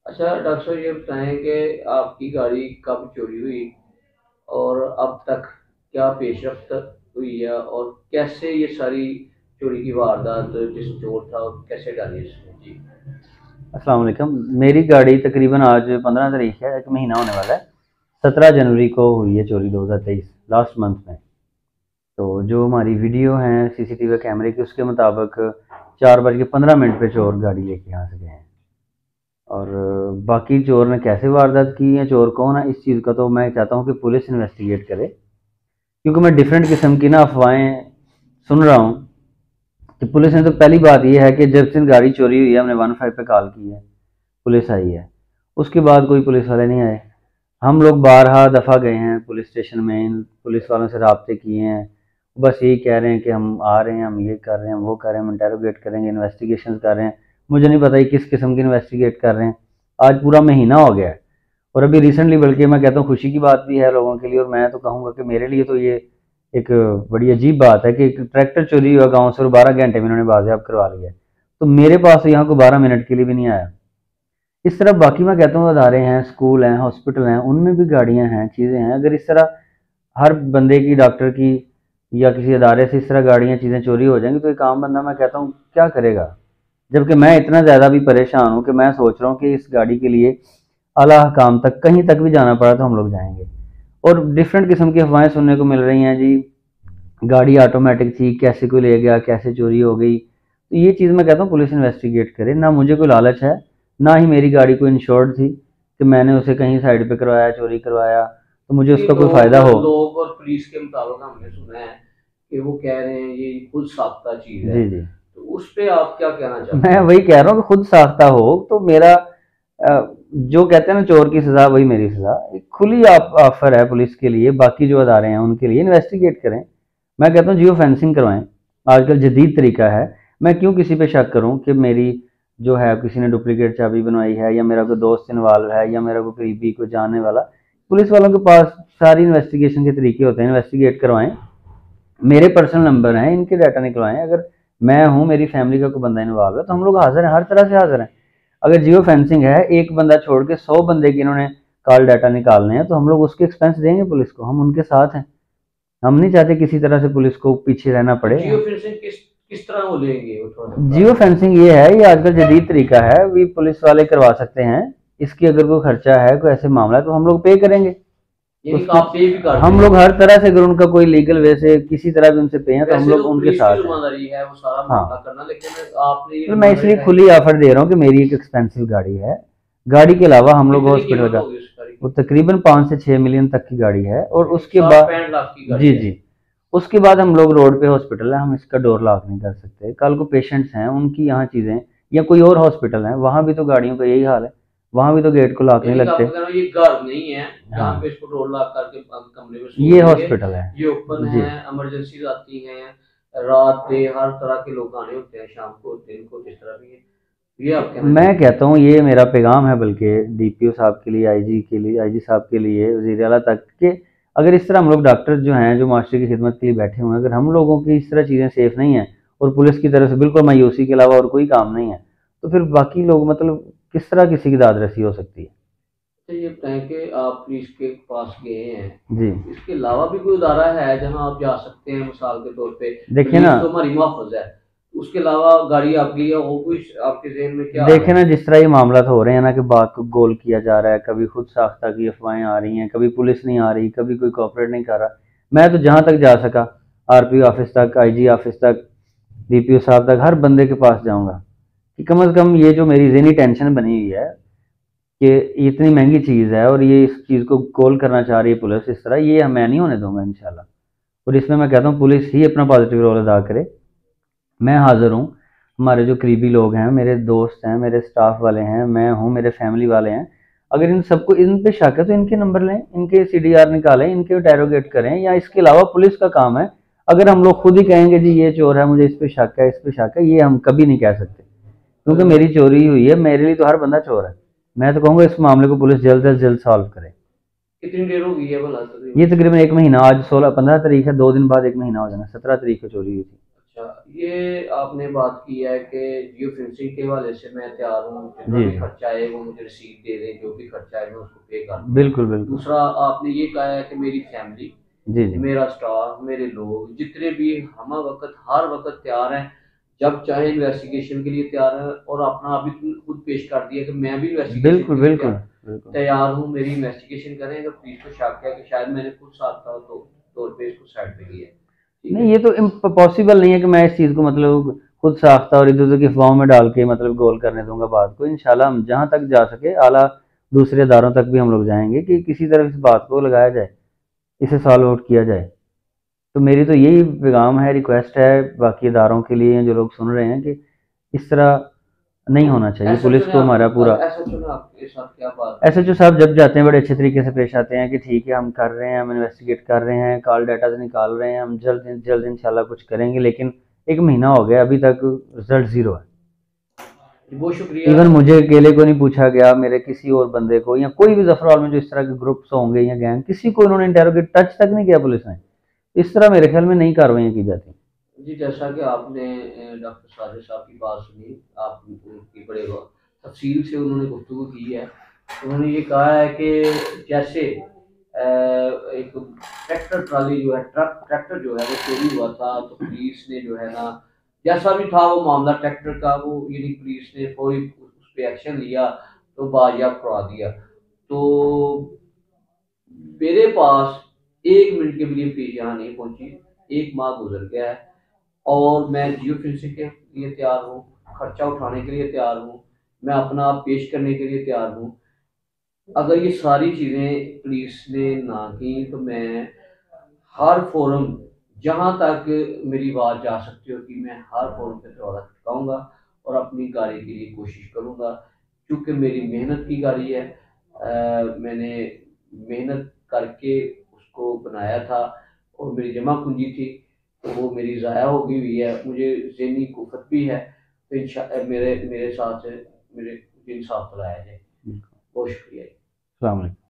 अच्छा डॉक्टर साहब, ये बताएं कि आपकी गाड़ी कब चोरी हुई और अब तक क्या पेशरफ्त हुई है, और कैसे ये सारी चोरी की वारदात जिस चोर था और कैसे डाली इसने जी। अस्सलाम वालेकुम। मेरी गाड़ी तकरीबन आज 15 तारीख है, एक महीना होने वाला है। 17 जनवरी को हुई है चोरी, 2023 लास्ट मंथ में। तो जो हमारी वीडियो है सीसीटीवी कैमरे की, उसके मुताबिक 4:15 पे चोर गाड़ी लेके यहाँ से गए हैं। और बाकी चोर ने कैसे वारदात की है, चोर कौन है, इस चीज़ का तो मैं चाहता हूँ कि पुलिस इन्वेस्टिगेट करे। क्योंकि मैं डिफरेंट किस्म की ना अफवाहें सुन रहा हूँ कि पुलिस ने, तो पहली बात यह है कि जब से गाड़ी चोरी हुई है हमने 15 पे कॉल की है, पुलिस आई है। उसके बाद कोई पुलिस वाले नहीं आए। हम लोग बारहा दफ़ा गए हैं पुलिस स्टेशन में, इन पुलिस वालों से रबते किए हैं। बस यही कह रहे हैं कि हम आ रहे हैं, हम ये कर रहे हैं, हम वो कर रहे हैं, हम इंटेरोगेट करेंगे, इन्वेस्टिगेशन कर रहे हैं। मुझे नहीं पता ये किस किस्म की इन्वेस्टिगेट कर रहे हैं। आज पूरा महीना हो गया है। और अभी रिसेंटली, बल्कि मैं कहता हूँ खुशी की बात भी है लोगों के लिए, और मैं तो कहूँगा कि मेरे लिए तो ये एक बड़ी अजीब बात है कि एक ट्रैक्टर चोरी हुआ गाँव से और 12 घंटे में इन्होंने बाजियाब करवा लिया है। तो मेरे पास यहाँ को 12 मिनट के लिए भी नहीं आया। इस तरह बाकी मैं कहता हूँ अदारे हैं, स्कूल हैं, हॉस्पिटल हैं, उनमें भी गाड़ियाँ हैं, चीज़ें हैं। अगर इस तरह हर बंदे की, डॉक्टर की या किसी अदारे से इस तरह गाड़ियाँ, चीज़ें चोरी हो जाएंगी तो एक आम बंदा, मैं कहता हूँ, क्या करेगा। जबकि मैं इतना ज़्यादा भी परेशान हूँ कि मैं सोच रहा हूँ कि इस गाड़ी के लिए आला हकाम तक, कहीं तक भी जाना पड़ा तो हम लोग जाएंगे। और डिफरेंट किस्म की अफवाहें सुनने को मिल रही हैं जी, गाड़ी ऑटोमेटिक थी, कैसे कोई ले गया, कैसे चोरी हो गई। तो ये चीज़ मैं कहता हूँ पुलिस इन्वेस्टिगेट करे। ना मुझे कोई लालच है, ना ही मेरी गाड़ी कोई इंश्योर्ड थी कि मैंने उसे कहीं साइड पे करवाया, चोरी करवाया तो मुझे ये उसका कोई लोग फ़ायदा हो। लोग और पुलिस के मुताबिक हमने सुना है कि वो कह रहे हैं ये खुद साख्ता चीज है, जी जी। तो उस पे आप क्या कहना चाहते मैं हैं? वही कह रहा हूँ कि खुद साख्ता हो तो मेरा जो कहते हैं ना चोर की सज़ा वही मेरी सज़ा। एक खुली ऑफर है पुलिस के लिए, बाकी जो अदारे हैं उनके लिए इन्वेस्टिगेट करें। मैं कहता हूँ जियो फेंसिंग करवाएं, आजकल जदीद तरीका है। मैं क्यों किसी पे शक करूँ कि मेरी जो है किसी ने डुप्लीकेट चाबी बनवाई है, या मेरा कोई दोस्त इन्वॉल्व है, या मेरा कोई करीबी कोई जानने वाला। पुलिस वालों के पास सारी इन्वेस्टिगेशन के तरीके होते हैं, इन्वेस्टिगेट करवाएं। मेरे पर्सनल नंबर हैं, इनके डाटा निकलवाएं। अगर मैं हूँ, मेरी फैमिली का कोई बंदा इन्वॉल्व है तो हम लोग हाजिर हैं, हर तरह से हाजिर हैं। अगर जियो फेंसिंग है, एक बंदा छोड़ के 100 बंदे की इन्होंने कॉल डाटा निकालने हैं, तो हम लोग उसके एक्सपेंस देंगे पुलिस को, हम उनके साथ हैं। हम नहीं चाहते किसी तरह से पुलिस को पीछे रहना तो पड़े। जियो फिर से किस तरह वो लेंगे, वो थोड़ा सा बता जियो दें। फेंसिंग ये है, ये आजकल जदीद तरीका है, भी पुलिस वाले करवा सकते हैं। इसकी अगर कोई खर्चा है, कोई ऐसे मामला है तो हम लोग पे करेंगे यानी कि उसकी। आप पे भी कर हम लोग देंगे। हर तरह से, अगर उनका कोई लीगल वे से किसी तरह भी उनसे पे हैं तो हम वैसे लोग तो उनके पुलिस की साथ हैं। जिम्मेदारी है वो सारा हाँ, मामला करना, लेकिन आपने ये तो मैं जिम्मेदारी इसलिए उठाई। खुली ऑफर दे रहा हूँ कि मेरी एक एक्सपेंसिव गाड़ी है। गाड़ी के अलावा हम लोग कितनी हॉस्पिटल कीमत का, होगी उस गाड़ी वो की? तकरीबन 5 से 6 मिलियन तक की गाड़ी है। और यानी उसके साठ बाद, पैंठ लाख की गाड़ी जी है। जी, उसके बाद हम लोग रोड पे हॉस्पिटल है, हम इसका डोर लॉक नहीं कर सकते। कल को पेशेंट्स हैं, उनकी यहाँ चीज़ें, या कोई और हॉस्पिटल है, वहाँ भी तो गाड़ियों का यही हाल है, वहाँ भी तो गेट को लॉक नहीं यानी कि लगते। आपका कहना ये घर नहीं है जहाँ पे हाँ, इसको रोड लॉक करके कमरे में सो ये जाएंगे। हॉस्पिटल है। ये ओपन जी। है, इमरजेंसी आती हैं, रात डे हर तरह के लोग आने होते हैं, शाम को, दिन को, जिस तरह भी है। ये आप कहना मैं चाहते हैं? कहता हूँ ये मेरा पैगाम है, बल्कि डीपीओ साहब के लिए, आईजी के लिए, आईजी साहब के लिए, वज़ीर आला तक के, अगर इस तरह हम लोग डॉक्टर जो हैं, जो मास्टर की खिदमत के लिए बैठे हुए हैं, अगर हम लोगों की इस तरह चीज़ें सेफ नहीं हैं और पुलिस की तरफ से बिल्कुल मायूसी के अलावा और कोई काम नहीं है, तो फिर बाकी लोग, मतलब किस तरह किसी की दाद रसी हो सकती है। अच्छा ये बताएं कि आप पुलिस के पास गए हैं, जी। इसके अलावा भी कोई अदारा है जहाँ आप जा सकते हैं? मिसाल के तौर पे देखिए ना, पुलिस तो हमारी मुहफ़्फ़ज़ है, उसके अलावा गाड़ी आपकी या और कोई आपके ज़हन में क्या आ रहा देखे है? ना, जिस तरह ये मामला हो रहे हैं ना, कि बात को गोल किया जा रहा है, कभी खुद साख्ता की अफवाहें आ रही हैं, कभी पुलिस नहीं आ रही, कभी कोई कोऑपरेट नहीं कर रहा। मैं तो जहाँ तक जा सका, आरपी ऑफिस तक, आईजी ऑफिस तक, डीपीओ साहब तक, हर बंदे के पास जाऊंगा कि कम से कम ये जो मेरी ज़हनी टेंशन बनी हुई है कि इतनी महंगी चीज़ है और ये इस चीज़ को गोल करना चाह रही है पुलिस इस तरह, ये मैं नहीं होने दूंगा इंशाल्लाह। और इसमें मैं कहता हूँ पुलिस ही अपना पॉजिटिव रोल अदा करे। मैं हाज़िर हूँ, हमारे जो करीबी लोग हैं, मेरे दोस्त हैं, मेरे स्टाफ वाले हैं, मैं हूँ, मेरे फैमिली वाले हैं। अगर इन सबको इन पे शक है तो इनके नंबर लें, इनके सीडीआर निकालें, इनके इंटेरोगेट करें, या इसके अलावा पुलिस का काम है। अगर हम लोग खुद ही कहेंगे जी ये चोर है, मुझे इस पे शक है, इस पे शक है, ये हम कभी नहीं कह सकते। क्योंकि अगर मेरी चोरी हुई है, मेरे लिए तो हर बंदा चोर है। मैं तो कहूँगा इस मामले को पुलिस जल्द से जल्द सॉल्व करे। कितनी देर हो गई है भला ये तकरीबन? तकरीबन एक महीना, आज 15 तारीख है, 2 दिन बाद एक महीना हो जाना। 17 तारीख को चोरी हुई थी। अच्छा, ये आपने बात की है कि जियो फेंसिंग के हवाले से मैं तैयार हूँ, जितना जी भी जी खर्चा है वो मुझे रसीद दे दें, जो भी खर्चा है मैं उसको पे कर दूंगा। बिल्कुल बिल्कुल। दूसरा, आपने ये कहा है कि मेरी फैमिली, जी जी मेरा स्टाफ, मेरे लोग जितने भी हम वक्त हर वक्त तैयार हैं, जब चाहे इन्वेस्टिगेशन के लिए तैयार है। और अपना अभी तुम खुद पेश कर दिया कि मैं भी इन्वेस्टिगेशन बिल्कुल के लिए बिल्कुल बिल्कुल। तैयार हूँ, मेरी इन्वेस्टिगेशन करें। अगर पुलिस को शक है कि शायद मैंने खुद साथ था तो तौर पे इसको साइड पे लिया। ठीक नहीं है। ये तो पॉसिबल नहीं है कि मैं इस चीज़ को मतलब खुद साख्ता और इधर उधर की अफवाहों में डाल के मतलब गोल करने दूंगा बात को। इंशाल्लाह हम जहाँ तक जा सके आला दूसरे इदारों तक भी हम लोग जाएंगे कि किसी तरह इस बात को लगाया जाए, इसे सॉल्व आउट किया जाए। तो मेरी तो यही पैगाम है, रिक्वेस्ट है बाकी इदारों के लिए जो लोग सुन रहे हैं कि इस तरह नहीं होना चाहिए। एसएचओ पुलिस ने को हमारा पूरा एसएचओ ने आपके साथ क्या बात की? एसएचओ साहब जब जाते हैं बड़े अच्छे तरीके से पेश आते हैं कि ठीक है हम कर रहे हैं, हम इन्वेस्टिगेट कर रहे हैं, कॉल डाटा से निकाल रहे हैं, हम जल्द जल्द इंशाल्लाह कुछ करेंगे। लेकिन एक महीना हो गया अभी तक रिजल्ट ज़ीरो है। बहुत शुक्रिया। इवन मुझे अकेले को नहीं पूछा गया, मेरे किसी और बंदे को या कोई भी जफरवाल में जो इस तरह के ग्रुप्स होंगे या गैंग, किसी को इन्होंने इंटेरोगेट टच तक नहीं किया पुलिस ने। इस तरह मेरे ख्याल में नई कार्रवाई की जाती। जी, जैसा कि आपने डॉक्टर साजिद साहब की बात सुनी, आप उनकी बड़े तफसील से उन्होंने गुफ्तगू की है। उन्होंने ये कहा है कि जैसे एक ट्रैक्टर ट्राली जो है, ट्रैक्टर जो है वो चोरी हुआ था, तो पुलिस ने जो है ना, जैसा भी था वो मामला ट्रैक्टर का, वो यानी पुलिस ने फौरी उस पर एक्शन लिया तो बाजियाब करवा दिया। तो मेरे पास 1 मिनट के लिए पुलिस यहाँ नहीं पहुंची। 1 माह गुजर गया है और मैं जियो फेंसिंग के लिए तैयार हूँ, खर्चा उठाने के लिए तैयार हूँ, मैं अपना आप पेश करने के लिए तैयार हूँ। अगर ये सारी चीज़ें पुलिस ने ना की तो मैं हर फोरम, जहाँ तक मेरी बात जा सकती हो कि मैं हर फोरम पे दरवाज़ा खटकाऊंगा और अपनी गाड़ी के लिए कोशिश करूंगा। क्योंकि मेरी मेहनत की गाड़ी है, मैंने मेहनत करके उसको बनाया था और मेरी जमा पूंजी थी, तो वो मेरी ज़ाया हो गई हुई है। मुझे ज़हनी कुफ़त भी है, तो मेरे मेरे साथ मेरे इंसाफ दिलाया जाए। बहुत शुक्रिया। अस्सलाम वालेकुम।